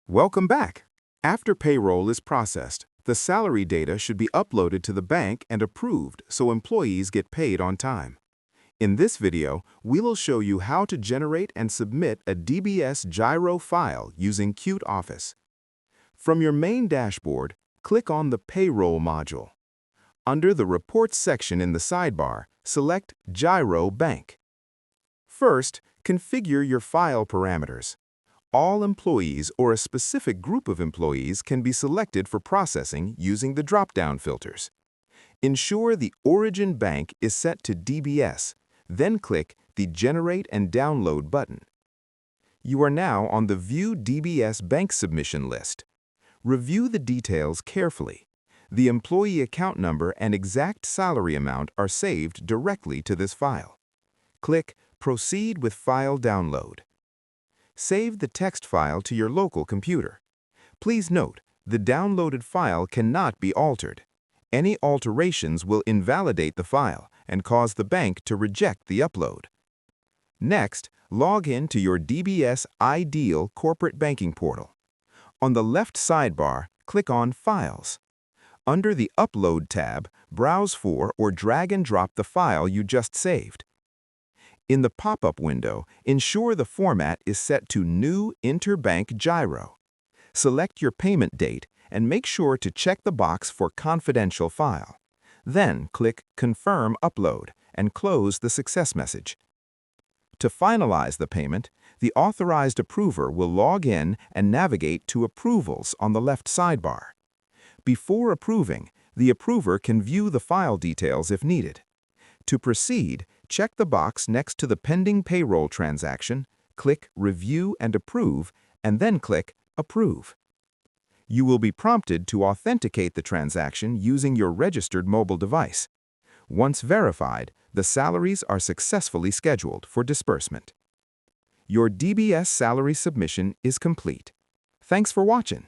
Welcome back. After payroll is processed, the salary data should be uploaded to the bank and approved so employees get paid on time. In this video, we will show you how to generate and submit a DBS Giro file using cuteOffice. From your main dashboard, click on the Payroll module. Under the Reports section in the sidebar, select Giro Bank. First, configure your file parameters. All employees or a specific group of employees can be selected for processing using the drop-down filters. Ensure the origin bank is set to DBS, then click the Generate and Download button. You are now on the View DBS Bank Submission list. Review the details carefully. The employee account number and exact salary amount are saved directly to this file. Click Proceed with File Download. Save the text file to your local computer. Please note, the downloaded file cannot be altered. Any alterations will invalidate the file and cause the bank to reject the upload. Next, log in to your DBS IDEAL corporate banking portal. On the left sidebar, click on Files. Under the Upload tab, browse for or drag and drop the file you just saved. In the pop-up window, ensure the format is set to New Inter Bank GIRO. Select your payment date and make sure to check the box for Confidential File. Then click Confirm Upload and close the success message. To finalize the payment, the authorized approver will log in and navigate to Approvals on the left sidebar. Before approving, the approver can view the file details if needed. To proceed, check the box next to the pending payroll transaction, click Review and Approve, and then click Approve. You will be prompted to authenticate the transaction using your registered mobile device. Once verified, the salaries are successfully scheduled for disbursement. Your DBS salary submission is complete. Thanks for watching.